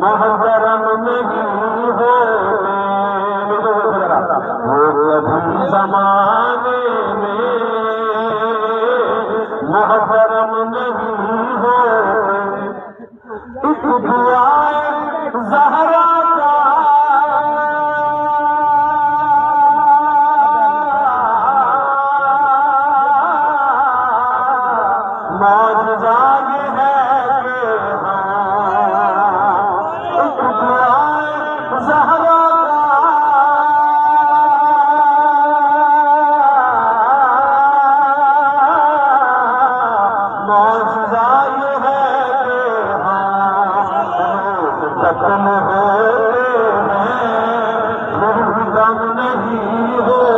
محترم نہیں ہوتے وہ کبھی زمانے میں محترم نہیں ہوتے ایک دعائے زہرا کا معجزہ یہ ہے کہ ایک دعائے زہرا کا معجزہ یہ ہے کہ ختم ہوتے ہیں پھر بھی غم نہیں ہوتے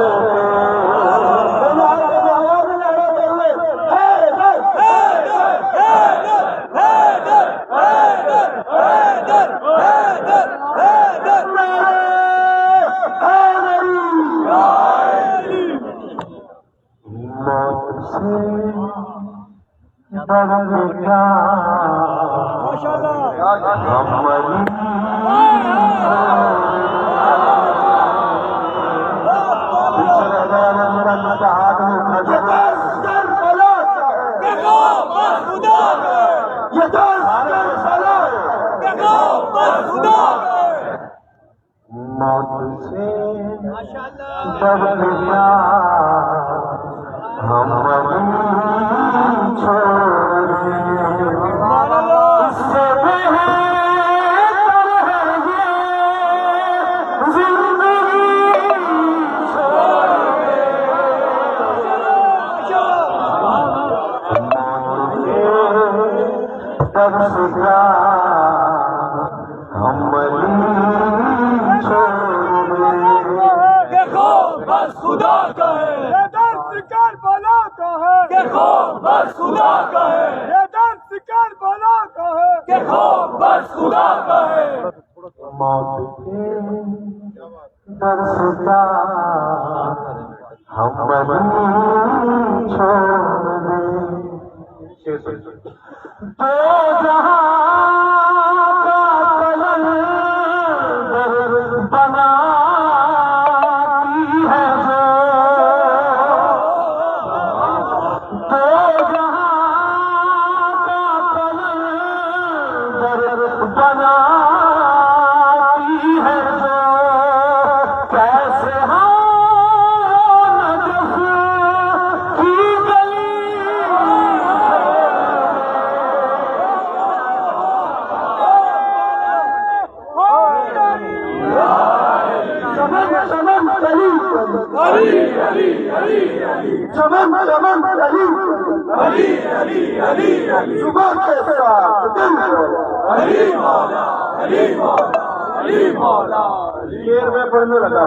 شیر میں پڑھنے لگا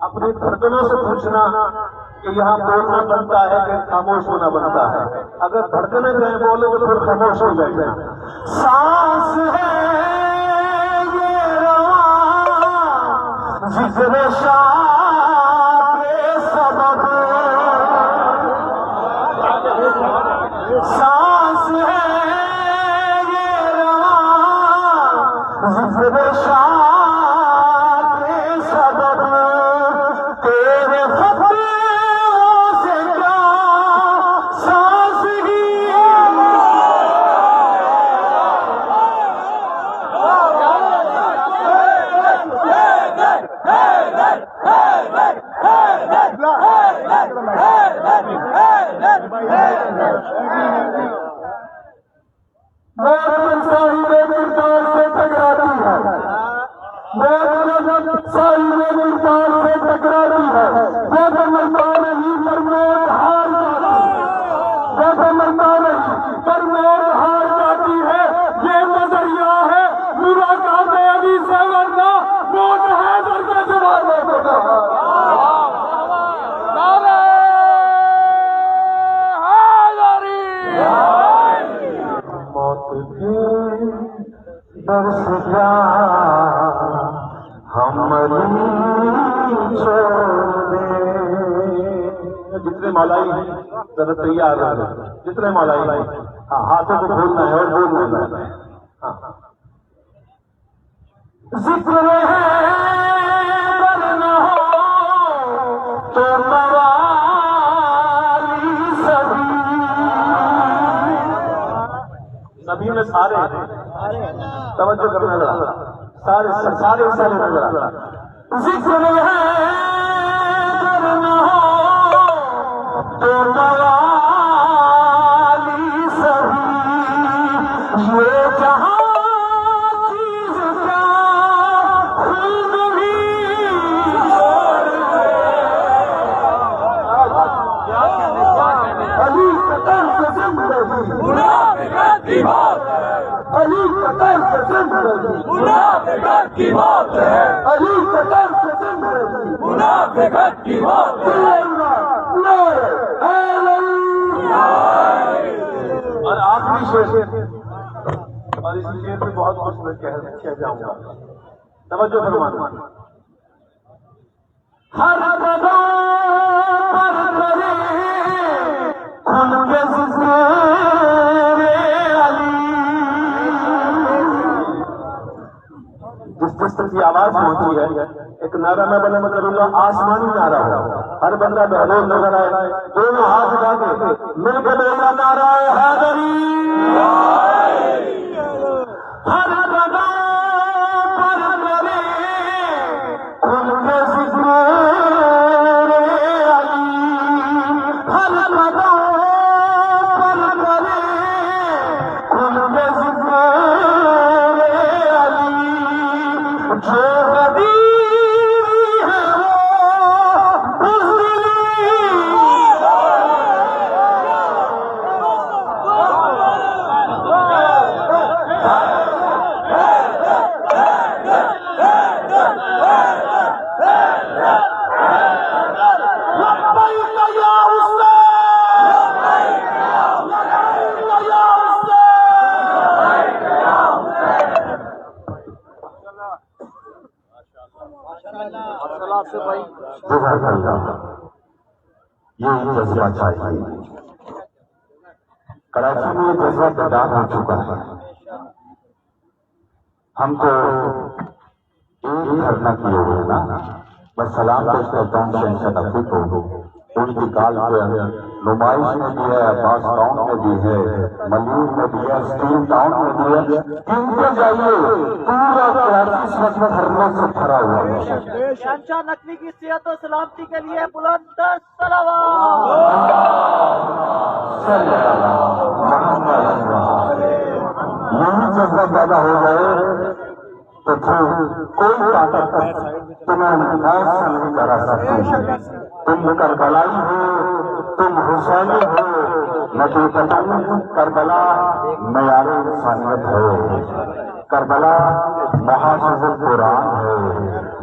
اپنی دھڑکنوں سے پوچھنا کہ یہاں بولنا بنتا ہے کہ خاموش ہونا بنتا ہے. اگر دھڑکنے کہیں بولے تو پھر خاموش ہو جائے. سانس ہے یہ رواں ذکر شاہ کے سبب، سانس ہے یہ رواں ذکر شاہ کے سبب، تیرے فتحوں سے کیا سانس ہی جتنے مالائی ہیں ذرا تیار رہے، جتنے مالائی ہیں ہاتھوں کو کھولنا ہے اور بولنا ہے. ذکر ہے گر نہ ہو تو موالی سبھی، سبھی میں سارے توجہ کرنا ذرا، سارے نظر آ، ذکر ہے گر نہ ہو تو موالی سبھی، یہ جہاں چیز کیا خود بھی علی قطر سے زندگی منافقت کی موت ہے، علی قطر سے زندگی منافقت کی موت ہے، علی قطر سے زندگی منافقت کی موت ہے۔ اور آخری شعر، اور اس شعر میں بہت کچھ میں کہہ جاؤں گا، توجہ فرمانا۔ ہر قدم پر کرے ان کے ذکر علی، جس طرح کی آواز ہوتی ہے، ایک نعرہ میں بلند کروں گا، آسمانی نعرہ ہو، ہر بندہ بہلول نظر آئے، دونوں ہاتھ اٹھا کے مل کے بولنا نعرہ حیدری، ہر قدم پر کرے ان کے ذکر علی، ہر قدم پر کرے ان کے ذکر علی، جو غدیر ہے وہ یہ جذبہ چاہیے۔ کراچی میں یہ جذبہ پیدا ہو چکا ہے، ہم تو ایک دھرنا کیے ہوئے نا، میں سلام پیش کرتا ہوں شہنشاہ تقی کو، ان کی کال پہ نمائش میں بھی ہے، عباس ٹاؤن میں بھی ہے، ملیر میں بھی ہے، اسٹیل ٹاؤن میں بھی ہے، کیونکہ جائیے پورا کراچی اس وقت دھرنوں سے بھرا ہوا ہے۔ شہنشاہ نقوی کی صحت و سلامتی کے لیے بلند صلوات۔ یہی جذبہ پیدا ہو گئے تو پھر کوئی طاقت تمہیں محض نہیں کرا سکتی۔ تم کربلائی ہو، تم حسینی ہو، نبی پتن کربلا معیار انسانیت ہے، کربلا محافظ قرآن ہے،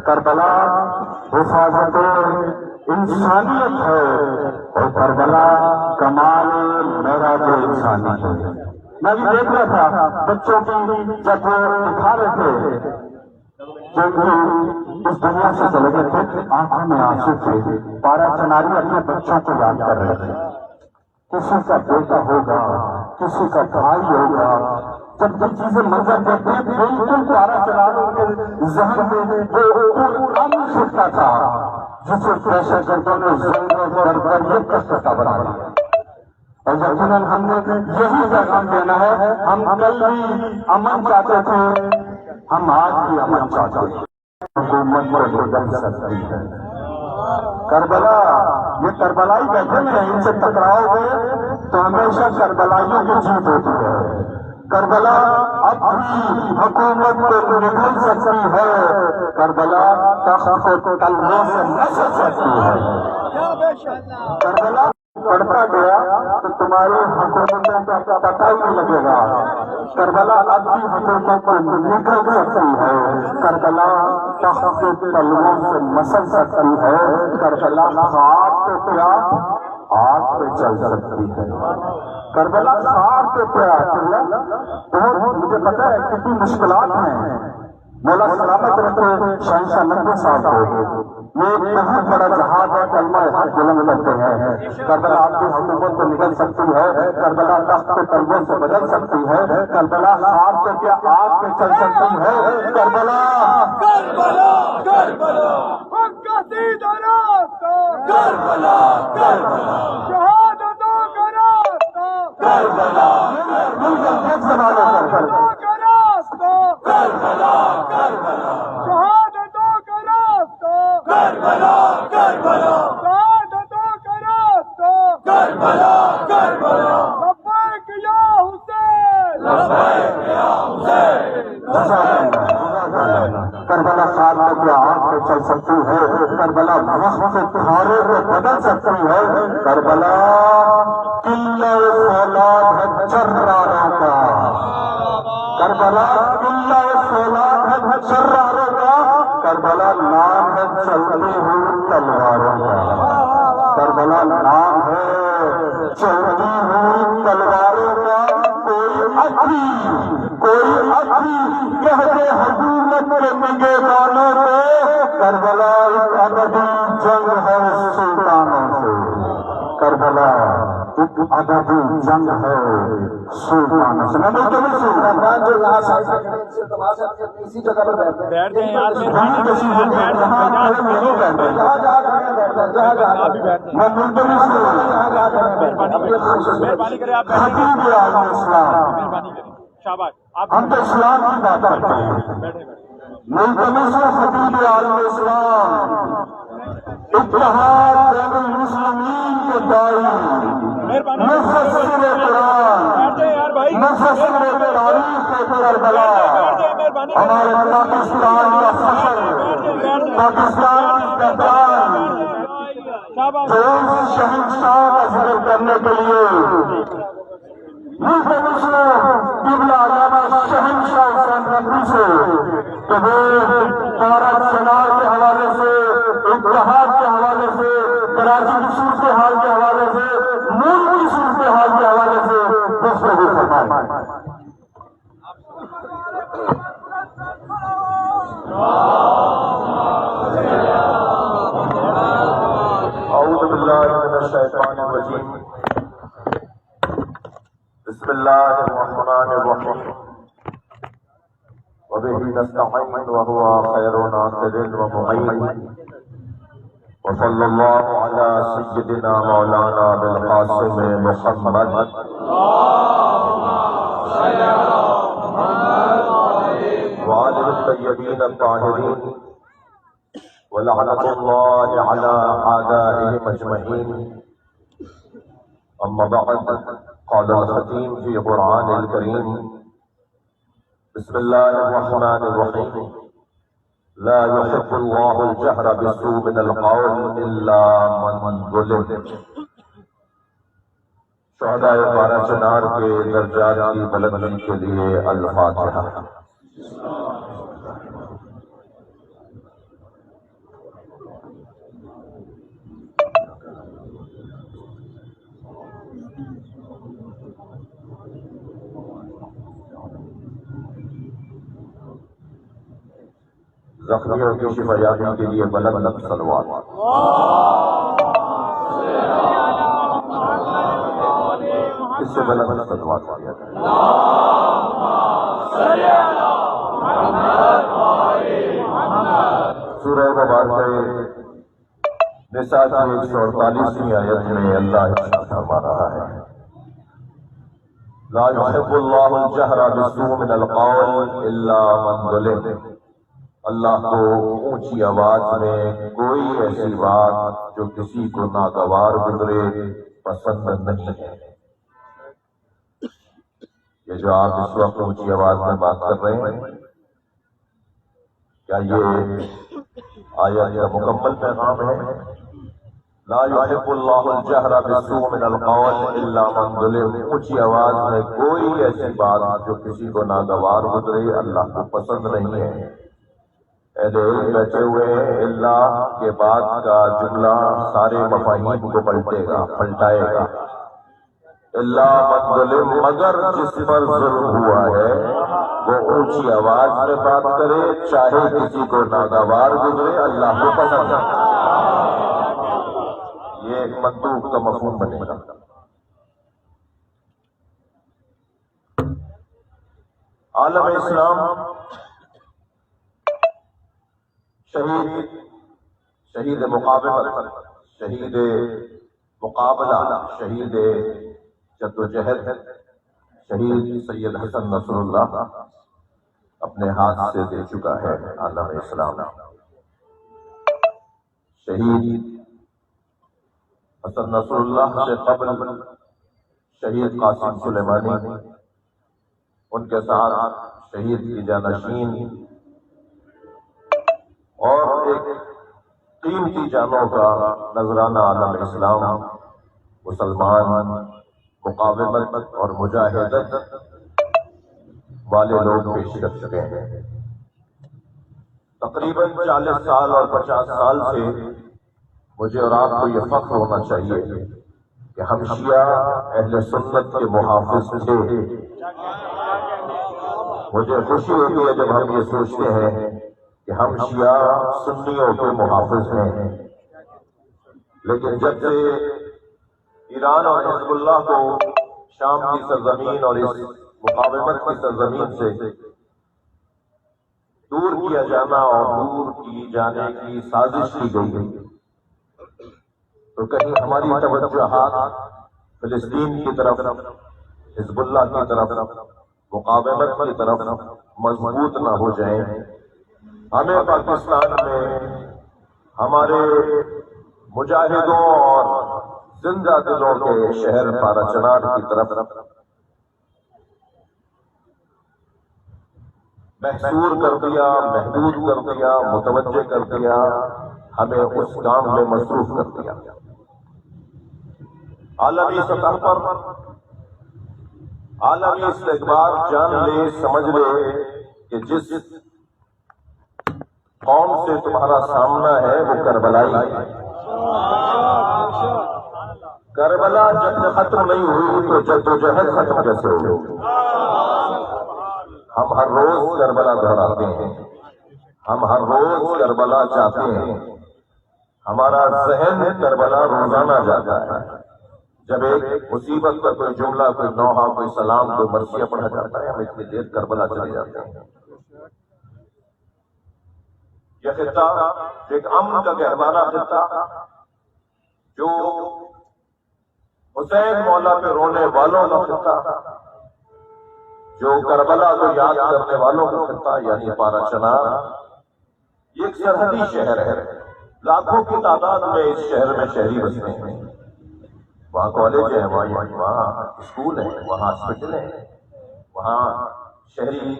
کربلا حفاظت انسانیت ہے، اور کربلا کمال معراج انسانی ہے۔ میں بھی دیکھ رہا تھا بچوں کی جب وہ دکھا رہے تھے جو اس دنیا سے چلے گئے تھے، آنکھوں میں آنسو تھے، پارا چناری اپنے بچوں کو یاد کر رہے تھے، کسی کا بیٹا ہوگا، کسی کا بھائی ہوگا، جب یہ چیزیں منظر دیکھتے ہیں بالکل پارا چناری کے ذہن میں وہ کم چھٹتا تھا جسے پریشر کرتے ہوئے ذہن کر یہ کشتا بنا دیا۔ اور یقیناً ہم نے یہی پیغام دینا ہے، ہم کل بھی امن چاہتے تھے، ہم آج بھی امن چاہتے ہیں۔ حکومت پر بدل سکتی ہے کربلا، یہ کربلائی بیٹھے ہیں، ان سے ٹکراؤ گے تو ہمیشہ کربلائیوں کی جیت ہوتی ہے۔ کربلا اب بھی حکومت کو نکل سکتی ہے، کربلا تخت کو تلوار سے نسل سکتی ہے۔ کربلا بڑھتا گیا تو تمہاری حکومتوں کا پتہ ہی نہیں لگے گا۔ کربلا اب بھی حکومت کو نکل سکتی ہے، کربلا تخت کے تلوار سے مسل سکتی ہے، کربلا خاک پہ پیا آگ پہ چل سکتی ہے، کربلا خاک پہ پیا بہت مجھے پتا ہے کتنی مشکلات ہیں، مولا سلامت رکھے شہنشاہ نقوی صاحب کو. یہ ایک بہت بڑا جہاد ہے، کلمہ حق بلند کرتے ہیں. کربلا آپ کی حکومت کو نگل سکتی ہے، کربلا تخت کو تلووں سے بدل سکتی ہے، کربلا خواب کو کیا آگ پہ چل سکتی ہے. کربلا کربلا کربلا حق کا سیدھا راستہ، کربلا کربلا شہادتوں کا راستہ، کربلا ایک سوال ہے شہادتوں کا راستہ، کربلا کربلا شہادتوں کا راستہ، کربلا کربلا شہادتوں کا راستہ. کربلا کربلا لبیک یا حسین، لبیک یا حسین. کربلا خواب کو کیا آگ پہ چل سکتی ہے، کربلا وقت کے تہارے کو بدل سکتی ہے. کربلا قلعہ فولاد ہے چراروں کا، کربلا قلعہ فولاد ہے چراروں کا، کربلا نام ہے چلتی ہوئی تلواروں کا. کربلا نام ہے چلتی ہوئی تلواروں کا. کوئی اچھی کہتے حکومت کے نگے دانوں سے، کربلا ایک ابدی جنگ ہے سلطانوں سے. کربلا ایک ابدی جنگ ہے سلطانوں سے. میں جو یہاں اسی جگہ پر بیٹھتے ہیں، میں ملتوی سے خطیب عالم اسلام، ہم تو اسلام کی بات کرتے ہیں. ملتوی سے خطیب عالم اسلام، اتحاد بین المسلمین کے داعی، مفسر قرآن، مفسر تاریخ کربلا، ہمارے پاکستان کا فخر، پاکستان کی پہچان، جو شہنشاہ کا ذکر کرنے کے لیے قبلہ علامہ شہنشاہ حسین نقوی سے کہ وہ بھارت سنار کے حوالے سے، اتحاد کے حوالے سے، کراچی کی صورتحال کے حوالے سے، ملک کی صورتحال کے حوالے سے گفتگو فرمائیں. اعوذ باللہ من الشیطان الرجیم. بسم اللہ الرحمن الرحیم. وبه نستعین وهو خیر ناصر ومعین. وصلی اللہ علی سیدنا مولانا بالقاسم محمد وآلہ الطیبین الطاہرین ولعنۃ اللہ علی اعدائهم اجمعین. اما بعد، قال الخطیم فی قرآن الکریم. بسم اللہ الرحمن الرحیم. لا يحب اللہ الجہر بالسوء من القول الا من ظلم. شہداء بارہ چنار کے درجات کی بلندی کے لیے الفاتحہ. زخمیوں کی شفایابی کے لیے بلند صلوات. اس سے بلند صلوات کیا جائے. سورہ مبارکہ نساء کی 148ویں آیت میں اللہ ارشاد فرما رہا ہے: لا يحب اللہ الجہر بالسوء من القول الا من ظلم. اللہ کو اونچی آواز میں کوئی ایسی بات جو کسی کو ناگوار گزرے پسند نہیں ہے. یہ جو آپ اس وقت اونچی آواز میں بات کر رہے ہیں، کیا یہ آیت کا مکمل پیغام ہے؟ لا يحب اللہ الجہر بالسوء من القول الا من ظلم. اونچی آواز میں کوئی ایسی بات جو کسی کو ناگوار گزرے اللہ کو پسند نہیں ہے. اہل علم بیٹھے ہوئے ہیں، اللہ کے بعد کا جملہ سارے مفاہیم کو پلٹائے گا. اللہ من ظلم، مگر جس پر ظلم ہوا ہے وہ اونچی آواز میں بات کرے، چاہے کسی کو ناگوار گزرے، اللہ کو پسند ہے۔ یہ ایک مندوب کا مفہوم بنے گا۔ عالم اسلام شہید مقابلہ، شہید مقابلہ، شہید جدوجہد، شہید سید حسن نصر اللہ اپنے ہاتھ سے دے چکا ہے عالم اسلام۔ شہید حسن نصر اللہ سے قبل شہید قاسم سلیمانی، ان کے ساتھ شہید کی جانشین اور ایک قیمتی جانوں کا نذرانہ عالم اسلام، مسلمان مقاومت اور مجاہدت والے لوگ پیش کر چکے ہیں۔ تقریباً 40 سال اور 50 سال سے مجھے اور آپ کو یہ فخر ہونا چاہیے کہ ہم شیعہ اہل سنت کے محافظ تھے۔ مجھے خوشی ہوتی ہے جب ہم یہ سوچتے ہیں کہ ہم شیعہ سنیوں کے محافظ ہیں، لیکن جب سے ایران اور حزب اللہ کو شام کی سرزمین اور اس مقاومت کی سرزمین سے دور کیا جانا اور دور کی جانے کی سازش کی گئی، تو کہیں ہماری توجہات فلسطین کی طرف، حزب اللہ کی طرف، مقاومت کی طرف مضبوط نہ ہو جائیں۔ ہمیں پاکستان میں ہمارے مجاہدوں اور زندہ دلوں کے شہر پارا چنار کی طرف محصور کر دیا، محدود کر دیا، متوجہ کر دیا، ہمیں اس کام میں مصروف کر دیا۔ عالمی سطح پر عالمی استقبال جان لے، سمجھ لے کہ جس قوم سے تمہارا سامنا ہے وہ کربلائی ہے۔ کربلا جب ختم نہیں ہوئی تو جدوجہد ختم کیسے ہوگی؟ ہم ہر روز کربلا دہراتے ہیں، ہم ہر روز کربلا چاہتے ہیں، ہمارا ذہن کربلا روزانہ جاتا ہے۔ جب ایک مصیبت کا کوئی جملہ، کوئی نوحہ، کوئی سلام، کوئی مرثیہ پڑھا جاتا ہے، ہم اتنی دیر کربلا چلے جاتے ہیں۔ یہ خطہ ایک امن کا گہوارہ خطہ، جو حسین مولا پہ رونے والوں کا خطہ، جو کربلا کو یاد کرنے والوں کا خطہ، یعنی پارا چنار، یہ ایک سرحدی شہر ہے۔ لاکھوں کی تعداد میں اس شہر میں شہری بستے ہیں۔ وہاں کالج ہے، وہاں اسکول ہے، وہاں ہاسپٹل ہے، وہاں شہری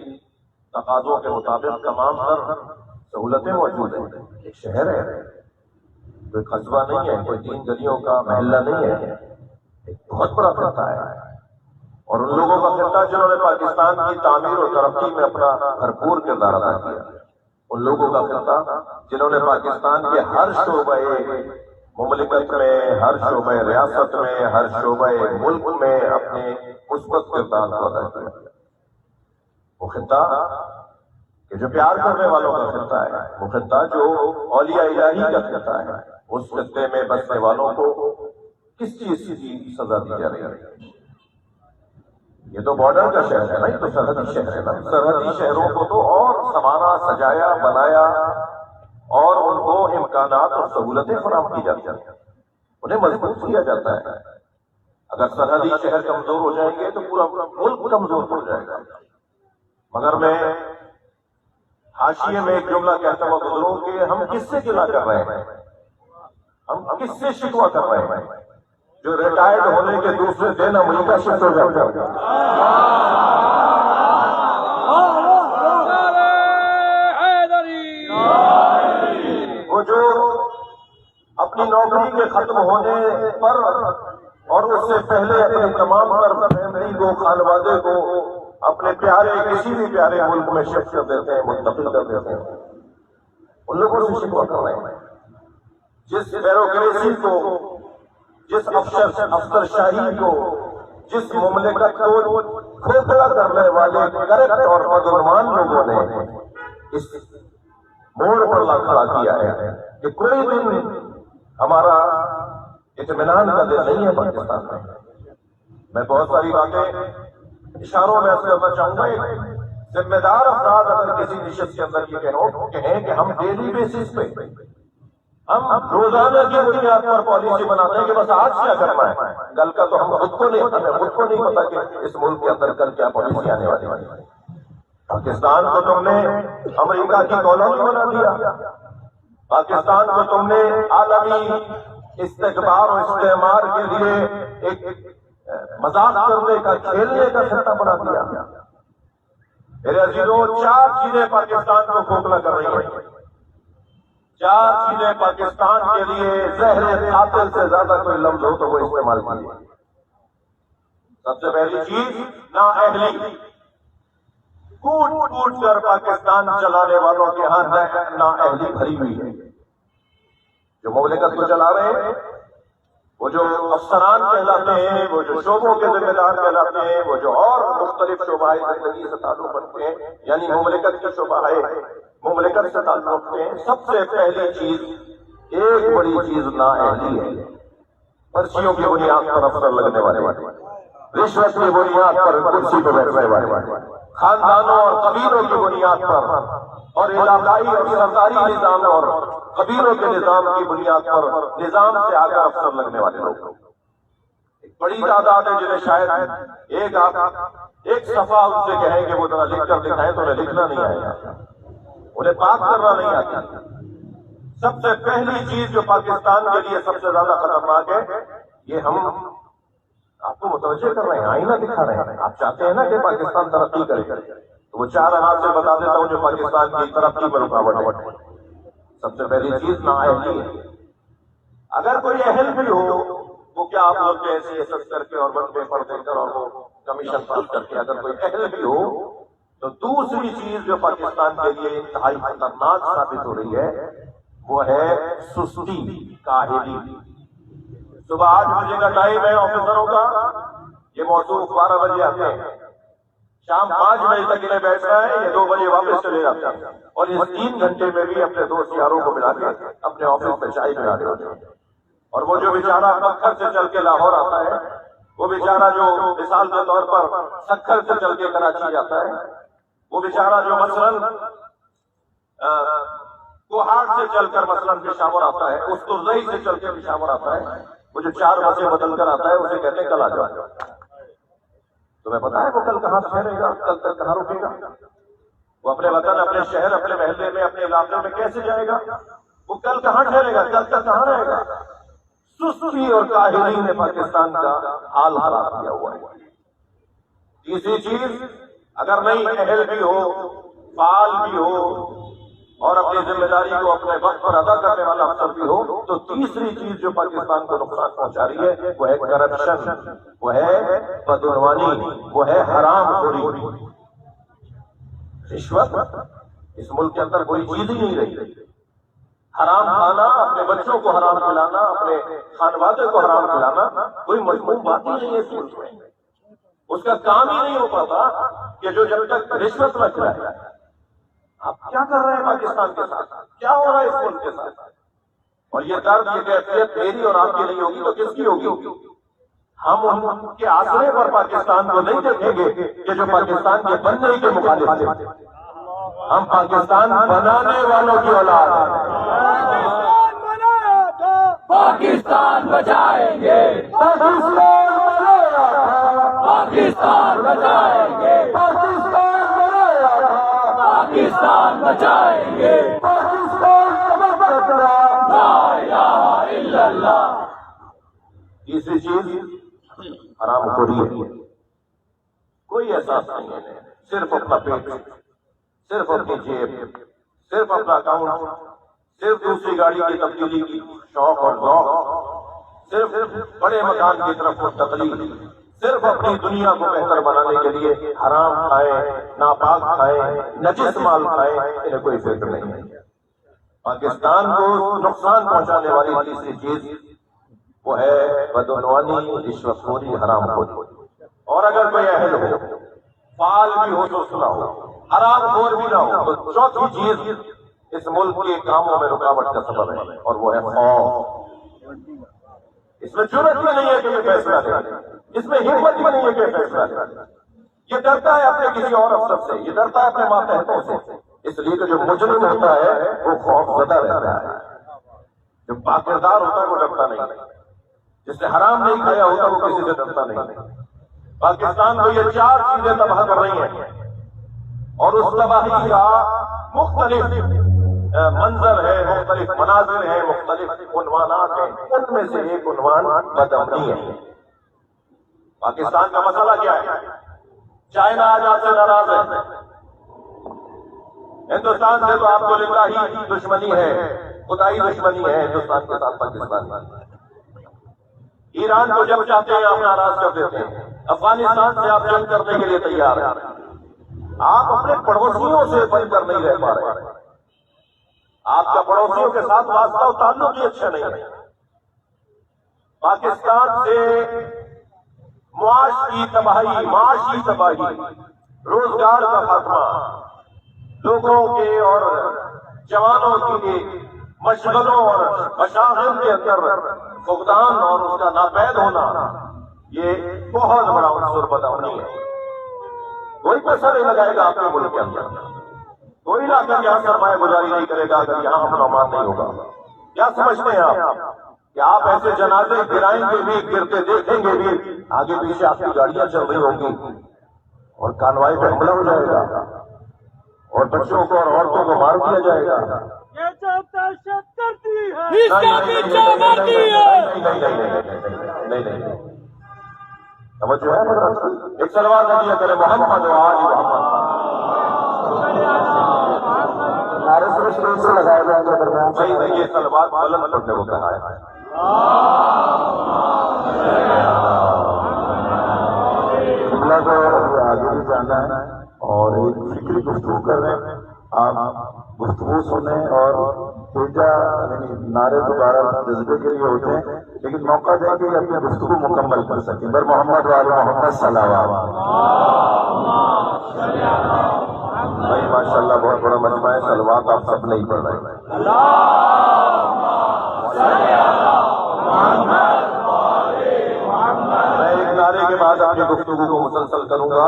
تقاضوں کے مطابق تمام تر سہولتیں موجود ہیں۔ ایک شہر ہے، کوئی قصبہ نہیں ہے، کوئی 3 گلیوں کا محلہ نہیں ہے، ایک بہت بڑا خطہ ہے۔ اور ان لوگوں کا خطہ جنہوں نے پاکستان کی تعمیر اور ترقی میں اپنا بھرپور کردار ادا کیا، ان لوگوں کا خطہ جنہوں نے پاکستان کے ہر شعبہ مملکت میں، ہر شعبہ ریاست میں، ہر شعبہ ملک میں اپنے مثبت کردار کو ادا کیا۔ وہ خطہ کہ جو پیار کرنے والوں کا خطہ ہے، وہ خطہ جو اولیاء الہی کا خطہ ہے، اس خطے میں بسنے والوں کو کس چیز کی سزا دی جا رہی ہے؟ یہ تو بارڈر کا شہر ہے نا، یہ تو سرحدی شہر ہے نا۔ سرحدی شہروں کو تو اور سنوارا، سجایا، بنایا اور ان کو امکانات اور سہولتیں فراہم کی جاتی ہیں، انہیں مضبوط کیا جاتا ہے۔ اگر سرحدی شہر کمزور ہو جائیں گے تو پورا ملک کمزور ہو جائے گا۔ مگر میں حاشیے میں ایک جملہ کہتا ہوا گزروں کہ ہم کس سے گلہ کر رہے ہیں، ہم کس سے شکوہ کر رہے ہیں جو ریٹائرڈ ہونے کے دوسرے دن امریکہ شفٹ ہو جاتا ہے۔ وہ جو اپنی نوکری کے ختم ہونے پر اور اس سے پہلے اپنے تمام تر فیملی کو، خانوادے کو اپنے پیارے کسی بھی پیارے ملک میں شفٹ کر دیتے ہیں، منتقل کر دیتے ہیں، ان لوگوں سے شکوہ کر رہے ہیں۔ جس بیوروکریسی کو، جس افسر شاہی کو، جس مملکت کو کھوکھلا کرنے والے کرپٹ اور بدعنوان لوگوں نے اس موڑ پر لا کھڑا کیا ہے کہ کوئی دن ہمارا اطمینان کا دن نہیں ہے پاکستان میں. میں بہت ساری باتیں اشاروں میں کرنا چاہوں گا. ایک ذمہ دار افراد اگر کسی نشست کے اندر یہ کہیں کہ ہم ڈیلی بیسس پہ ہم روزانہ کی بنیاد پر پالیسی بناتے ہیں کہ بس آج کیا کرنا ہے, کل کا تو ہم خود کو نہیں پتا کہ اس ملک کے اندر کل کیا پالیسی آنے والی ہے. پاکستان کو تم نے امریکہ کی کالونی بنا دیا, پاکستان کو تم نے عالمی استکبار اور استعمار کے لیے ایک مذاق کرنے کا کھیلنے کا خطہ بنا دیا. میرے عزیزوں, 4 چیزیں پاکستان کو کھوکھلا کر رہی ہیں. 4 چیزیں پاکستان کے لیے زہر قاتل سے زیادہ کوئی لفظ ہو تو وہ استعمال کیجیے. سب سے پہلی چیز نااہلی. کوٹ کر پاکستان چلانے والوں کے ہاں نااہلی بھری ہوئی ہے. جو مملکت کو چلا رہے ہیں, وہ جو افسران کہلاتے ہیں, وہ جو شعبوں کے ذمہ دار کہلاتے ہیں, وہ جو اور مختلف شعبۂ زندگی سے تعلق رکھتے ہیں, یعنی مملکت کے شعبۂ مملکت سے تعلق رکھتے ہیں, سب سے پہلی چیز, ایک بڑی چیز نااہلی ہے. پرچیوں کی بنیاد پر افسر لگنے والے, رشوت کی بنیاد پر کرسی پہ بیٹھنے والے, خاندانوں اور قبیلوں کی بنیاد پر اور علاقائی اور سرکاری نظام اور قبیلوں کے نظام کی بنیاد پر نظام سے آگے افسر لگنے والے لوگ. ایک بڑی تعداد ہے جنہیں شاید ایک صفحہ ان سے کہیں کہ وہ ذرا لکھ کر دکھائیں تو انہیں لکھنا نہیں آئے گا, انہیں بات کرنا نہیں آتی. سب سے پہلی چیز جو پاکستان کے لیے سب سے زیادہ خطرناک ہے, یہ ہم آپ کو متوجہ کر رہے ہیں, آئینہ دکھا رہے ہیں. آپ چاہتے ہیں نا کہ پاکستان ترقی کرے, تو وہ 4 عناصر سے بتا دیتا ہوں جو پاکستان کی ترقی میں رکاوٹ ہے. سب سے پہلی چیز نااہلی ہے. اگر کوئی اہل بھی ہو, وہ کیا آپ لوگ کے سیاست کر کے اور بند پیپر دے کر اور وہ کمیشن پاس کر کے, اگر کوئی اہل بھی ہو تو دوسری چیز جو پاکستان کے لیے انتہائی خطرناک ثابت ہو رہی ہے وہ ہے سستی, کاہلی. صبح 8 بجے کا ٹائم ہے آفیسروں کا, یہ موصوف 12 بجے آتے ہیں, شام 5 بجے تک انہیں بیٹھنا ہے, یہ 2 بجے واپس چلے جاتے ہیں, اور اس 3 گھنٹے میں بھی اپنے دوست یاروں کو ملا کے اپنے آفس میں چائے پلا رہے ہوتے ہیں. اور وہ جو بیچارہ پکھر سے چل کے لاہور آتا ہے, وہ بیچارہ جو مثال کے طور پر سکھر سے چل کے کراچی جاتا ہے, وہ بیچارہ جو مثلاً کوہاٹ سے چل کر مثلاً پشاور آتا ہے, استرزئی سے چل کے پشاور آتا ہے, وہ جو 4 بسیں بدل کر آتا ہے اسے کہتے ہیں کل آ جاؤ. تمہیں پتا ہے وہ کل کہاں ٹھہرے گا, کل تک کہاں رکے گا, وہ اپنے وطن, اپنے شہر, اپنے محلے میں, اپنے علاقے میں کیسے جائے گا, وہ کل کہاں ٹھہرے گا, کل تک کہاں رہے گا. سستی اور کاہلی نے پاکستان کا حال خراب کیا ہوا ہے. تیسری چیز, اگر نہیں اہل بھی ہو, فعال بھی ہو اور اپنی ذمہ داری کو اپنے وقت پر ادا کرنے والا افسر بھی ہو, تو تیسری چیز جو پاکستان کو نقصان پہنچا رہی ہے وہ ہے کرپشن, وہ ہے بدعنوانی, وہ ہے حرام خوری. رشوت اس ملک کے اندر کوئی چیز ہی نہیں رہی. حرام کھانا, اپنے بچوں کو حرام کھلانا, اپنے خانوادے کو حرام کھلانا کوئی مضمون بات ہی نہیں ہے اس ملک میں. اس کا کام ہی نہیں ہو پاتا کہ جو جب تک رشوت نہ کھلائے. آپ کیا کر رہے ہیں پاکستان کے ساتھ, کیا ہو رہا ہے اس ملک کے ساتھ؟ اور یہ درد, یہ کیفیت میری اور آپ کی نہیں ہوگی تو کس کی ہوگی؟ ہم ان کے آسرے پر پاکستان کو نہیں دیکھیں گے کہ جو پاکستان کے بننے کے مخالف ہیں. ہم پاکستان بنانے والوں کی اولاد ہیں. پاکستان بچائیں گے, پاکستان بچائیں گے, پاکستان بچائیں گے, لا الہ الا اللہ. تیسری چیز حرام خوری ہے. کوئی احساس نہیں ہے, صرف اپنا پیٹ, صرف اپنی جیب, صرف اپنا اکاؤنٹ, صرف دوسری گاڑی کی تبدیلی کی شوق اور ذوق, صرف بڑے مکان کی طرف منتقلی, صرف اپنی دنیا کو بہتر بنانے کے لیے حرام کھائیں, ناپاک کھائیں, نجس مال کھائیں, انہیں کوئی فکر نہیں ہے. پاکستان کو نقصان پہنچانے والی تیسری چیز وہ ہے بدعنوانی, رشوت خوری, حرام خوری. اور اگر کوئی اہل ہو، فعال بھی ہو تو سنا ہو، حرام خور بھی نہ ہو، تو چوتھی چیز اس ملک کے کاموں میں رکاوٹ کا سبب ہے، اور وہ ہے خوف۔ اس میں جرأت بھی نہیں ہے کہ یہ فیصلہ لے، اس میں ہمت بھی نہیں ہے کہ فیصلہ لے۔ یہ ڈرتا ہے اپنے کسی اور افسر سے، یہ ڈرتا ہے اپنے ماتحتوں سے، اس لیے کہ جو مجرم ہوتا ہے وہ خوف زدہ رہتا ہے، جو باکردار ہوتا ہے وہ ڈرتا نہیں، جس نے حرام نہیں کھایا ہوتا وہ کسی سے ڈرتا نہیں۔ پاکستان کو یہ چار چیزیں تباہ کر رہی ہیں، اور اس تباہی کا مختلف منظر ہے، مختلف مناظر ہیں، مختلف عنوانات ہیں۔ ان میں سے ایک عنوان بدامنی ہے۔ پاکستان کا مسئلہ کیا ہے؟ چائنا آج آپ سے ناراض ہے، ہندوستان سے تو آپ کو للہی دشمنی ہے، خدائی دشمنی ہے ہندوستان کے ساتھ پاکستان۔ ایران کو جب چاہتے ہیں آپ ناراض کر دیتے ہیں، افغانستان سے آپ جنگ کرنے کے لیے تیار ہیں، آپ اپنے پڑوسیوں سے بن کر نہیں رہ پا رہے، آپ کا پڑوسیوں کے ساتھ واسطہ و تعلق ہی اچھا نہیں ہے۔ پاکستان سے معاشی تباہی، روزگار کا خاتمہ، لوگوں کے اور جوانوں کے مشغلوں اور مشاغل کے اندر فقدان اور اس کا ناپید ہونا، یہ بہت بڑا عنصر بدامنی ہے۔ کوئی پیسہ نہیں لگائے گا آپ کے ملک کے اندر، کوئی لا کر یہاں سرمایہ گزاری نہیں کرے گا اگر یہاں امن و امان نہیں ہوگا۔ کیا سمجھتے ہیں آپ کہ آپ ایسے جنازے گرائیں گے بھی، گرتے دیکھیں گے بھی، آگے پیچھے آپ کی گاڑیاں چل رہی ہوں گی اور کانوائی پہ حملہ ہو جائے گا اور بچوں کو اور عورتوں کو مار دیا جائے گا؟ یہ جو دہشت گردی ہے، اس کا پیچھے مارتی ہے۔ نہیں، توجہ ہے؟ ایک سلوات نبی کرے محمد و آل محمد۔ نعرے سے لگایا جائے گا درمیان سے۔ نہیں، یہ سلوات بلند پڑھنے کو کہا ہے۔ قبلہ کو آگے بھی جانا ہے اور ایک فکری گفتگو کر رہے ہیں، آپ گفتگو سنیں اور بیجا نعرے دوبارہ جذبے کے لیے ہوتے ہیں، لیکن موقع دیں کہ اپنی گفتگو مکمل کر سکیں۔ بر محمد و آل محمد صلوات۔ بھائی ماشاء اللہ بہت بڑا مجمع ہے، سلوات آپ سب نہیں پڑھ رہے ہیں۔ میں ایک نعرے کے بعد آپ کی گفتگو کو مسلسل کروں گا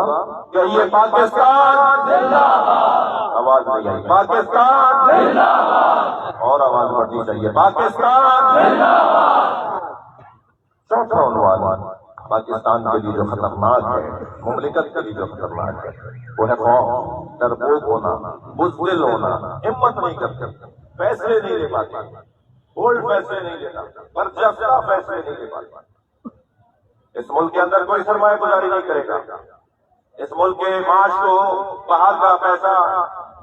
کہ یہ پاکستان زندہ باد۔ آواز نہیں آئی، پاکستان زندہ باد، اور آواز بڑھنی چاہیے، پاکستان زندہ باد۔ چوتھا عنوان پاکستان کے لیے جو خطرناک ہے، مملکت کے لیے جو خطرناک ہے، وہ ہے خوف، ڈرپوک ہونا، بزدل ہونا، ہمت نہیں کرتے، فیصلے نہیں لے پاتے، بولڈ فیصلے نہیں لے پاتے، برجستہ فیصلے نہیں لے پاتے۔ اس ملک کے اندر کوئی سرمایہ گزاری نہیں کرے گا، اس ملک کے معاش کو باہر کا پیسہ،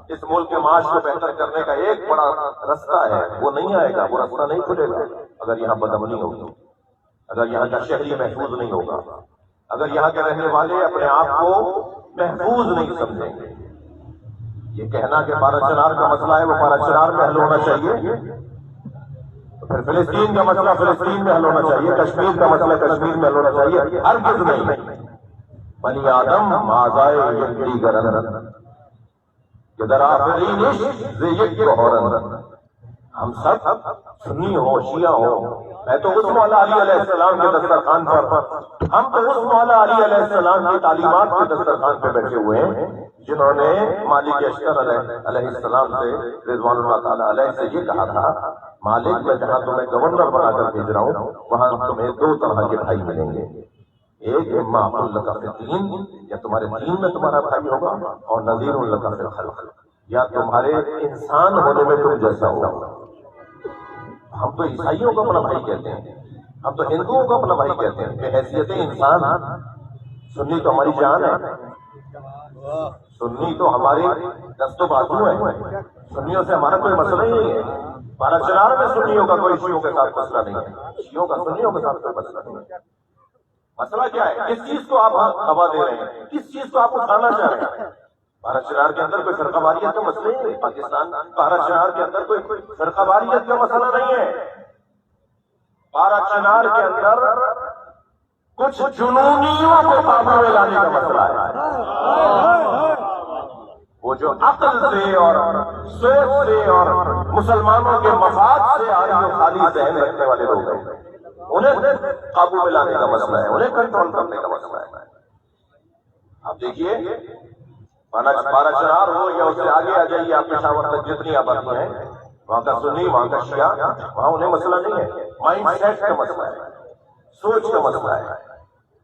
اس ملک کے معاش کو بہتر کرنے کا ایک بڑا رستہ ہے، وہ نہیں آئے گا، وہ رستہ نہیں کھلے گا اگر یہاں بدامنی ہوگی، اگر یہاں کا شہری محفوظ نہیں ہوگا، اگر یہاں کے رہنے والے اپنے آپ کو محفوظ نہیں سمجھیں گے۔ یہ کہنا کہ پارا چنار کا مسئلہ ہے وہ پارا چنار میں حل ہونا چاہیے، پھر فلسطین کا مسئلہ فلسطین میں حل ہونا چاہیے، کشمیر کا مسئلہ کشمیر میں حل ہونا چاہیے، ہرگز نہیں۔ بنی آدم آزائے یکدی گرن کہ در آفرین عشق یک بہرن۔ ہم سب سنی ہو، شیعہ ہو، میں تو اس مولا علی علیہ السلام کے دسترخوان پر، ہم تو اس مولا علی علیہ السلام کی تعلیمات کے دسترخوان پہ بیٹھے ہوئے ہیں جنہوں نے مالک اشتر علیہ السلام سے رضوان اللہ تعالیٰ علیہ سے یہ کہا تھا، مالک میں جہاں تمہیں گورنر بنا کر بھیج رہا ہوں وہاں تمہیں دو طرح کے بھائی ملیں گے، ایک اما اللہ کا دین، یا تمہارے دین میں تمہارا بھائی ہوگا، اور نذیر اللہ کا خلق، یا تمہارے انسان ہونے میں تم جیسا ہوگا۔ ہم تو عیسائیوں کو اپنا بھائی کہتے ہیں، ہم تو ہندوؤں کو اپنا بھائی کہتے ہیں، بے حیثیت انسان۔ سنی تو ہماری جان ہے، سنی تو ہماری دست و بازو ہے، سنیوں سے ہمارا کوئی مسئلہ ہی نہیں ہے۔ پارا چنار میں سنیوں کا کوئی شیعوں کے ساتھ مسئلہ نہیں ہے، شیعوں کا سنیوں کے ساتھ کوئی مسئلہ نہیں ہے۔ مسئلہ کیا ہے؟ کس چیز کو آپ ہوا دے رہے ہیں، کس چیز کو آپ اٹھانا چاہ رہے ہیں؟ پارا چنار کے اندر کوئی فرقہ واریت کا مسئلہ ہی نہیں، پاکستان پارا چنار کے اندر کوئی فرقہ واریت کا مسئلہ نہیں ہے۔ پارا چنار کے اندر کچھ جنونیوں کو قابو میں لانے کا مسئلہ ہے. وہ جو عقل سے اور سوچ سے اور مسلمانوں کے مفاد سے آج جو خالی ذہن رکھنے والے لوگ ہیں انہیں قابو میں لانے کا مسئلہ ہے, انہیں کنٹرول کرنے کا مسئلہ ہے. آپ دیکھیے پارا چنار ہو یا اس سے آگے آ جائیے, آپ پشاور تک جتنی آبادی ہیں وہاں کا سنی وہاں کا شیعہ, وہاں انہیں مسئلہ نہیں ہے. مائنڈ سیٹ کا مسئلہ ہے, سوچ کا مسئلہ ہے,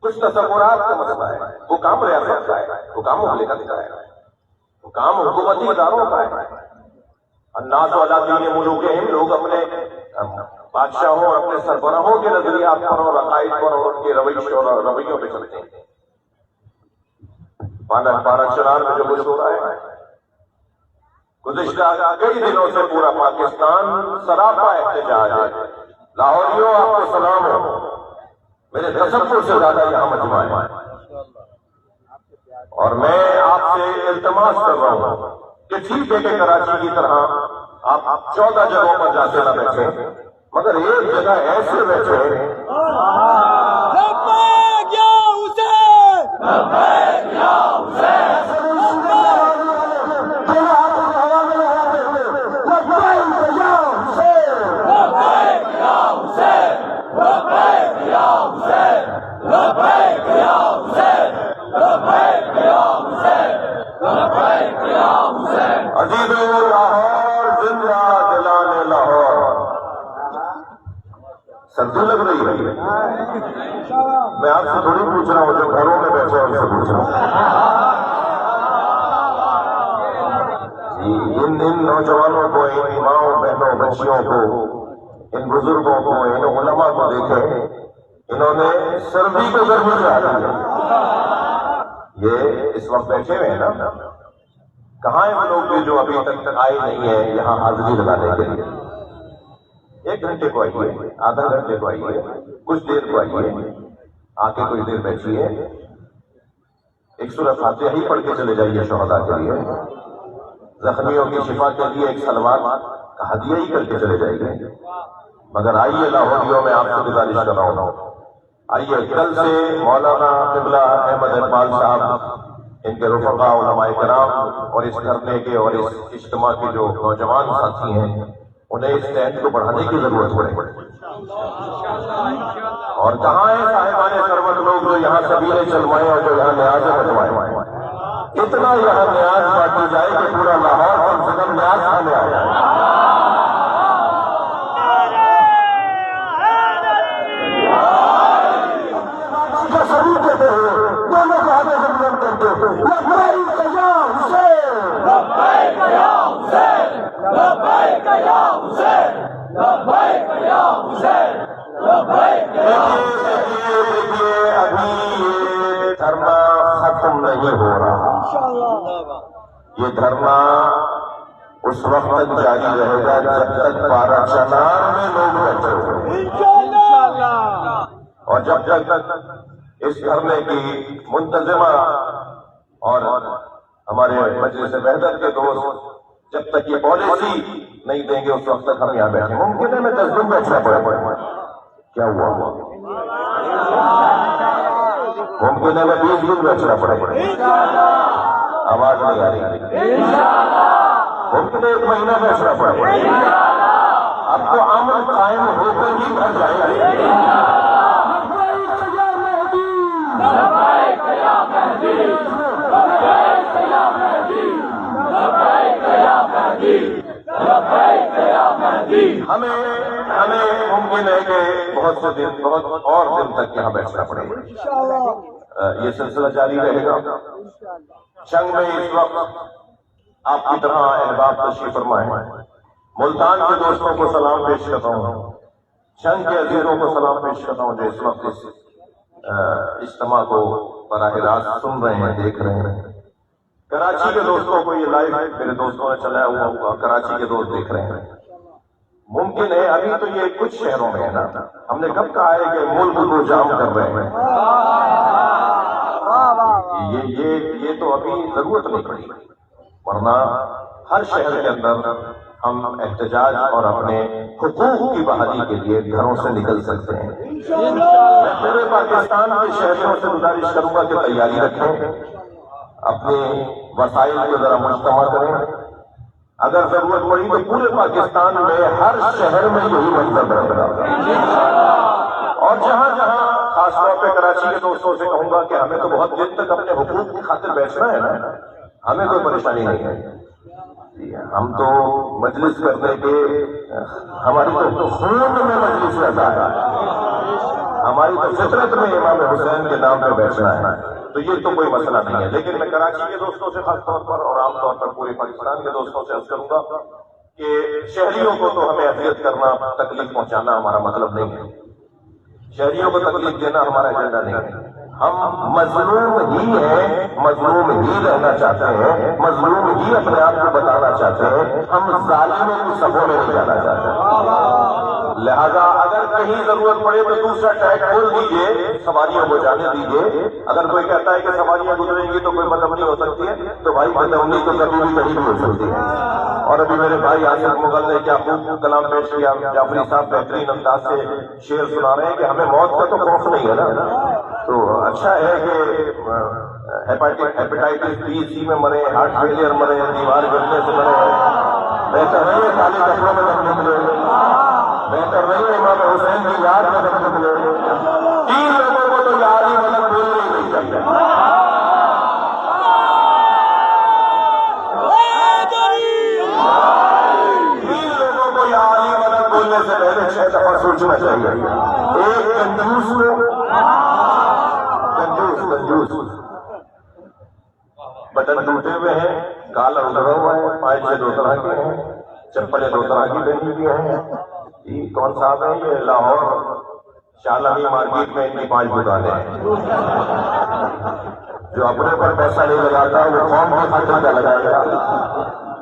کچھ تصورات کا مسئلہ ہے. وہ کام ریاست کا ہے, وہ کام مملکت کا ہے, وہ کام حکومتی اداروں کا ہے. الناس علی دین ملوکہم, لوگ اپنے بادشاہوں اور اپنے سربراہوں کے نظریات پر اور عقائد پر اور ان کے رویش اور رویوں پہ چلتے ہیں. پارا چنار میں جو کچھ ہو رہا ہے, گزشتہ کئی دنوں سے پورا پاکستان سراپا احتجاج ہے. لاہوریوں آپ کو سلام ہو, میرے تصور سے زیادہ یہاں مجمع ہے, اور میں آپ سے التماس کر رہا ہوں کہ ٹھیک ہے کہ کراچی کی طرح آپ 14 جگہوں پر جاتے نہ بیٹھے, مگر ایک جگہ ایسے بیٹھے لبیک یا حسین, لبیک یا حسین, عزیزو لاہور زندہ دلانے لاہور. سردی لگ رہی ہے, میں آپ سے تھوڑی پوچھ رہا ہوں, جو گھروں میں بیٹھے ہیں ان سے پوچھ رہا ہوں. ان نوجوانوں کو, ان ماؤں بہنوں بچیوں کو, ان بزرگوں کو, ان علماء کو دیکھیں, انہوں نے سردی کو ضرور ڈالا ہے. یہ اس وقت بیٹھے ہوئے ہیں نا, کہاں ہیں وہ لوگ بھی جو ابھی تک آئے نہیں ہیں یہاں حاضری لگانے کے لیے؟ 1 گھنٹے کو آئیے, آدھا گھنٹے کو آئیے, کچھ دیر کو آئیے, آ کے کچھ دیر بیٹھیے, ایک سورۃ فاتحہ ہی پڑھ کے چلے جائیے شہداء کے لیے, زخمیوں کی شفا کے لیے ایک سلوات کا ہدیہ ہی کر کے چلے جائیے. مگر آئیے لاہوریوں میں آپ سے گزارش کر رہا ہوں, آئیے کل سے مولانا قبلہ احمد اقبال صاحب, ان کے رفقا علماء کرام اور اس دھرنے کے اور اس اجتماع کے جو نوجوان ساتھی ہیں, انہیں اس ٹینٹ کو بڑھانے کی ضرورت پڑے. اور کہاں ہیں صاحبان ثروت لوگ جو یہاں سبیلے چلوائیں اور جو یہاں نیازیں بنوائیں؟ اتنا یہاں نیاز بانٹی جائے کہ پورا لاہور کم سے کم نیاز کھانے آ جائے. سبھی کہتے ہیں دونوں کو آگے سے بلند کرتے ہیں, لبیک یا حسین, لبیک یا حسین, لبیک یا حسین, لبیک یا حسین, لبیک یا حسین. دیکھیے ابھی یہ دھرنا ختم نہیں ہو رہا. یہ دھرنا اس وقت تک جاری رہے گا جب تک پارا چنار میں لوگ بیٹھے ہوئے, اور جب تک اس دھرنے کی منتظمہ اور ہمارے مجلس وحدت کے دوست جب تک یہ پالیسی نہیں دیں گے اس وقت تک ہم یہاں بیٹھے. ممکن ہے میں 10 دن بیٹھنا پڑے. کیا ہوا؟ ممکن ہے میں 20 دن بیٹھنا پڑے. آواز نہیں آ رہی. ممکن ہے 1 مہینہ بیٹھنا پڑے. اب تو امن قائم ہو کر ہی گھر جائے. لبیک یا مہدی, لبیک یا مہدی, لبیک یا مہدی, لبیک یا مہدی. ہمیں ممکن ہے کہ بہت اور دن تک یہاں بیٹھنا پڑے گا. یہ سلسلہ جاری رہے گا. چنگ میں اس وقت آپ کی طرح احباب تشریف فرما ہے. ملتان کے دوستوں کو سلام پیش کرتا ہوں, چنگ کے عزیزوں کو سلام پیش کرتا ہوں جو اس وقت اس اجتماع کو براہ راست سن رہے ہیں, دیکھ رہے ہیں. کراچی کے دوستوں کو یہ لائیو میرے دوستوں نے چلایا ہوا ہوگا, کراچی کے دوست دیکھ رہے ہیں. ممکن ہے ابھی تو یہ کچھ شہروں میں ہے نا, ہم نے کب کہا ہے کہ ملک کو جام کر رہے ہیں, یہ تو ابھی ضرورت نہیں پڑی, ورنہ ہر شہر کے اندر ہم احتجاج اور اپنے حقوق کی بحالی کے لیے گھروں سے نکل سکتے ہیں۔ میں پورے پاکستان کے شہریوں سے گزارش کروں گا کہ تیاری رکھیں، اپنے وسائل کو ذرا مجتمع کریں، اگر ضرورت پڑی تو پورے پاکستان میں ہر شہر میں یہی منظر برقرار رہے، اور جہاں جہاں خاص طور پہ کراچی کے دوستوں سے کہوں گا کہ ہمیں تو بہت دن تک اپنے حقوق کی خاطر بیٹھنا ہے نا، ہمیں کوئی پریشانی نہیں ہے، ہم تو مجلس کرنے کے، ہماری تو خون میں مجلس رہتا ہے، ہماری تو فطرت میں امام حسین کے نام پہ بیٹھنا ہے، تو یہ تو کوئی مسئلہ نہیں ہے۔ لیکن میں کراچی کے دوستوں سے خاص طور پر اور عام طور پر پورے پاکستان کے دوستوں سے عرض کروں گا کہ شہریوں کو تو ہمیں اذیت کرنا، تکلیف پہنچانا ہمارا مطلب نہیں ہے، شہریوں کو تکلیف دینا ہمارا ایجنڈا نہیں ہے، ہم مظلوم ہی ہیں، مظلوم ہی رہنا چاہتے ہیں، مظلوم ہی اپنے آپ کو بتانا چاہتے ہیں، ہم ظالموں کی صفوں میں نہیں جانا چاہتے ہیں۔ لہذا اگر کہیں ضرورت پڑے تو دوسرا ٹریک کھول دیجیے، سواریوں کو جانے دیجیے، اگر کوئی کہتا ہے کہ سواریاں گزریں گی تو کوئی بدامنی ہو سکتی ہے، تو بھائی بدامنی تو کبھی بھی کہیں بھی ہو سکتی ہے۔ اور ابھی میرے بھائی آصف مغل نے کیا خوب کلام پیش کیا، جعفری صاحب بہترین انداز سے شعر سنا رہے ہیں کہ ہمیں موت کا تو خوف نہیں ہے نا، تو اچھا ہے کہ ہیپیٹائٹس بی سی میں مرے، ہارٹ فیلئر مرے، دیوار گرنے سے مرے، بہتر نہیں ہے کالی کپڑوں میں دم نکلے، بہتر نہیں ہے امام حسین کی یاد میں دم نکلے، تین لوگوں کو تو یاد ہی مطلب بولنے ہی نہیں چاہیے، تین لوگوں کو یاد ہی مطلب بولنے سے پہلے 6 دفعہ سوچنا چاہیے۔ ایک کنجوس بٹن ٹوٹے ہوئے ہیں، کالا اترا ہوا ہے، پائجے 2 طرح کے ہیں، چپلیں 2 طرح کی پہنی ہوئی ہیں، یہ کون صاحب ہیں؟ یہ لاہور شالمی مارکیٹ میں ان کی 5 دکانیں ہیں، جو اپنے پر پیسہ نہیں لگاتا وہ قوم کی خاطر کا لگائے گا،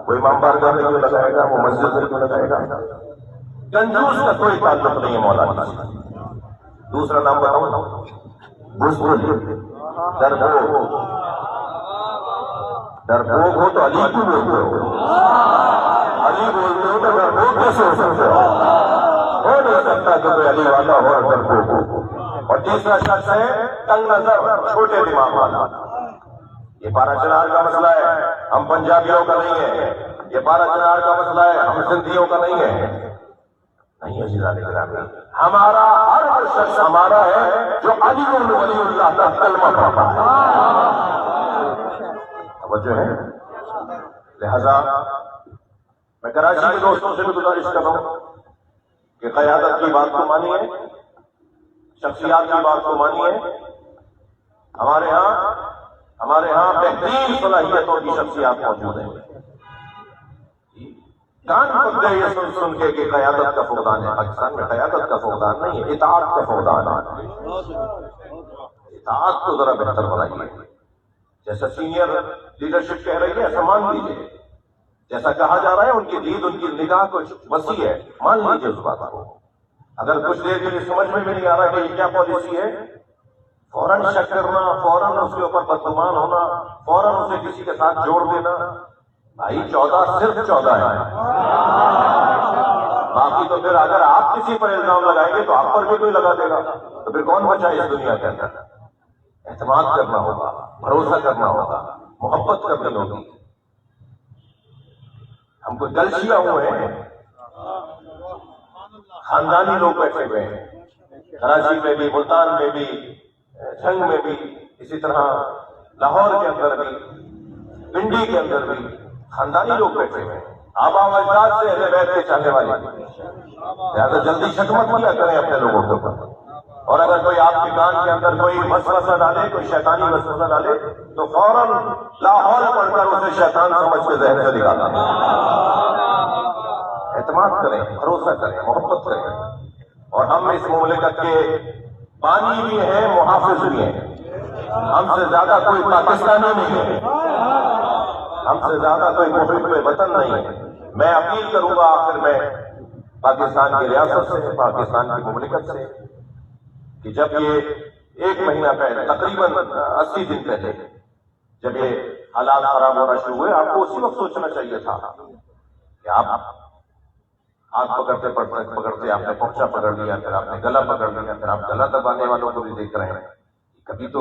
وہ امام بارگاہ میں کیوں لگائے گا، وہ مسجد میں کیوں لگائے گا؟ کنجوس کا کوئی تعلق نہیں ہے مولانا سے۔ دوسرا نام بتاؤ، بزدل، ڈرپوک ہو تو علی کیوں بولتے ہو؟ علی بولتے ہو تو ڈرپوک کیسے ہو سکتے ہو نہیں سکتا کہ کوئی علی والا ہو اور ڈرپوک ہو۔ اور تیسرا شخص ہے تنگ نظر، چھوٹے دماغ والا، یہ 12 چنار کا مسئلہ ہے، ہم پنجابیوں کا نہیں ہے، یہ 12 چنار کا مسئلہ ہے، ہم سندھیوں کا نہیں ہے، نہیں عزیزان گرامی، ہمارا ہر شخص ہمارا ہے جو علی ولی اللہ کا کلمہ پڑھتا ہے، توجہ ہے۔ لہذا میں کراچی کے دوستوں سے بھی گزارش کر رہا ہوں کہ قیادت کی بات کو مانیے، شخصیات کی بات کو مانیے، ہمارے ہاں بہترین صلاحیتوں کی شخصیات موجود ہیں، کان پک گئے یہ سن سن کے کہ قیادت کا فقدان ہے۔ پاکستان میں قیادت کا فقدان نہیں ہے، اطاعت کا فقدان ہے، اطاعت کو ذرا بہتر بنائیے، جیسا سینئر لیڈرشپ کہہ رہی ہے ایسا مان لیجیے، جیسا کہا جا رہا ہے ان کی دید، ان کی نگاہ کچھ وسیع ہے، مان لیجیے اس بات کو۔ اگر کچھ دیر کے لیے سمجھ میں بھی نہیں آ رہا کہ یہ کیا پالیسی ہے، فوراً شک کرنا، فوراً اس کے اوپر بدگمان ہونا، فوراً اسے کسی کے ساتھ جوڑ دینا، بھائی 14 صرف 14 ہے، باقی تو پھر اگر آپ کسی پر الزام لگائیں گے تو آپ پر بھی کوئی لگا دے گا، تو پھر کون بچا اس دنیا کے اندر؟ اعتماد کرنا ہوگا، بھروسہ کرنا ہوگا، محبت کرنی ہوگی۔ ہم کو جلشیا ہوئے ہیں، خاندانی لوگ بیٹھے ہوئے ہیں، کراچی میں بھی، ملتان میں بھی، جھنگ میں بھی، اسی طرح لاہور کے اندر بھی، پنڈی کے اندر بھی خاندانی لوگ بیٹھے ہوئے ہیں، آبا و اجداد سے اہل بیت کے چاہنے والے، لہٰذا جلدی شک مت کیا کریں اپنے لوگوں کے اوپر، اور اگر کوئی آپ کے کان کے اندر کوئی وسوسہ ڈالے، کوئی شیطانی وسوسہ ڈالے تو فوراً لاہور پڑھ کر اسے شیطان سمجھ کے ذہن سے نکالا۔ اعتماد کریں، بھروسہ کریں، محبت کریں، اور ہم اس مملکت کے بانی بھی ہیں، محافظ بھی ہیں، ہم سے زیادہ کوئی پاکستانی نہیں ہے، ہم سے زیادہ کوئی محب وطن نہیں ہے۔ میں اپیل کروں گا آخر میں پاکستان کی ریاست سے، پاکستان کی مملکت سے، کہ جب یہ 1 مہینہ پہلے، تقریباً 80 دن پہلے جب یہ حالات خراب ہونا شروع ہوئے، آپ کو اسی وقت سوچنا چاہیے تھا کہ آپ ہاتھ پکڑتے پکڑتے آپ نے پہنچا پکڑ لیا، پھر آپ نے گلا پکڑ لیا، پھر آپ گلا دبانے والوں کو بھی دیکھ رہے ہیں. کبھی تو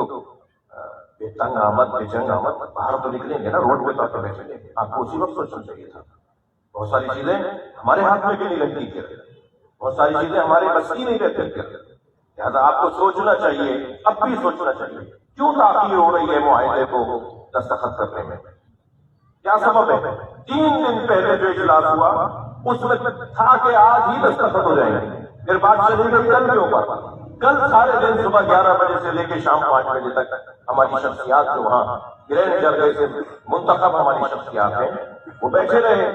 بے تنگ آمد بے جنگ آمد باہر تو نکلیں گے نا، روڈ پہ تو آپ بیٹھیں گے. آپ کو اسی وقت سوچنا چاہیے تھا. بہت ساری چیزیں ہمارے ہاتھ میں بھی نہیں لگتی پھر، بہت ساری چیزیں ہمارے بس کی نہیں رہتی پھر. لہٰذا آپ کو سوچنا چاہیے، اب بھی سوچنا چاہیے کیوں تاخیر ہو رہی ہے معاہدے کو دستخط کرنے میں. کیا سبب ہے؟ 3 دن پہلے جو اجلاس ہوا اس میں تھا کہ آج ہی دستخط ہو جائیں گے، پھر بات چلی گئی کل کے اوپر. کل سارے دن صبح 11 بجے سے لے کے شام 5 بجے تک ہماری شخصیات جو وہاں گرینڈ جرگے سے منتخب ہماری شخصیات ہیں وہ بیٹھے رہے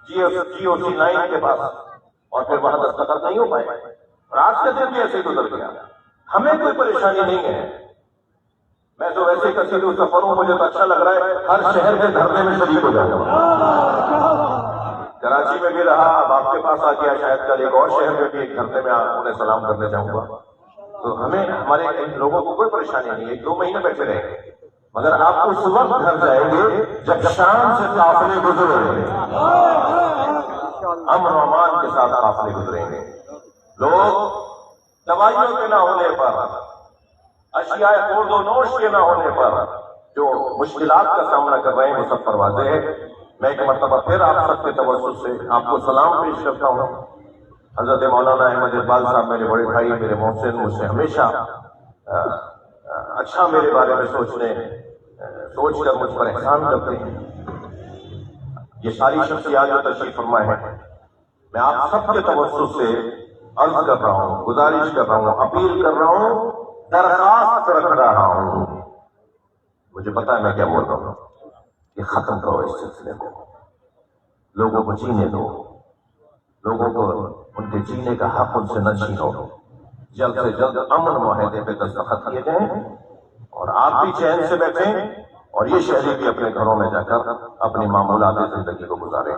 جی او سی 9 کے پاس، اور پھر وہاں دستخط نہیں ہو پائے. اور آج کا دن بھی ایسے گزر گیا. ہمیں کوئی پریشانی نہیں ہے. میں تو ویسے کسی کو سفر ہوں، مجھے تو اچھا لگ رہا ہے ہر شہر کے دھرنے میں شریک ہو جاؤں گا. کراچی میں بھی رہا، اب آپ کے پاس آ گیا، شاید کل ایک اور شہر میں بھی ایک دھرنے میں انہیں سلام کرنے جاؤں گا. تو ہمیں ہمارے لوگوں کو کوئی پریشانی نہیں ہے، 1-2 مہینے بیٹھے رہیں گے. مگر آپ اس وقت گھر جائیں گے جب شام سے قافلے گزریں گے، امن و امان کے ساتھ قافلے گزریں گے. لوگ دوائیوں کے نہ ہونے پر، اشیاء خورد و نوش کے نہ ہونے پر جو مشکلات کا سامنا کر رہے ہیں وہ سب پر واضح ہے. میں ایک مرتبہ پھر آپ سب کے توسط سے آپ کو سلام پیش کرتا ہوں. حضرت مولانا احمد اقبال صاحب میرے بڑے بھائی، میرے محسن، مجھ سے ہمیشہ اچھا میرے بارے میں سوچ کر مجھ پر احسان کرتے ہیں. یہ ساری شخصیات جو تشریف فرما ہے، میں آپ سب کے توسط سے عرض کر رہا ہوں، گزارش کر رہا ہوں، اپیل کر رہا ہوں، درخواست رکھ رہا ہوں. مجھے پتا ہے میں کیا بول رہا ہوں. کہ ختم کرو اس سلسلے کو، لوگوں کو جینے دو، لوگوں کو ان کے جینے کا حق ان سے نہ چھینو. جلد سے جلد امن معاہدے پہ دستخط کیے جائیں اور آپ بھی چین سے بیٹھیں اور یہ شہری بھی اپنے گھروں میں جا کر اپنی معمولاتی زندگی کو گزاریں.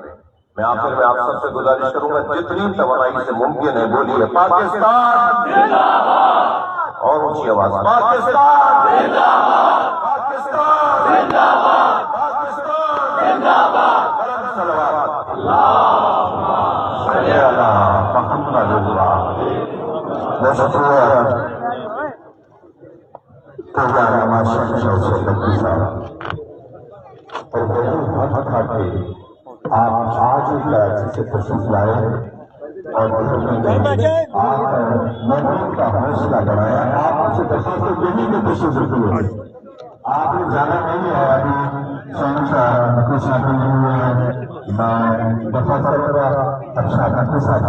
میں آخر میں آپ سب سے گزارش کروں گا جتنی توانائی سے ممکن ہے بولیے پاکستان زندہ باد، اور اونچی آواز پاکستان زندہ باد، پاکستان زندہ باد، پاکستان زندہ باد. صلوات اللہم صلی علی محمد آپ آج ہی کراچی سے تشریف لائے اور آپ محبت کا حوصلہ بڑھایا. آپ سے تشریف دینے کے تشریف ہوئے، آپ نے جانا نہیں ہے. ابھی شہنشاہ کچھ نہیں ہوئے ہیں، میں دفعہ اچھا کے ساتھ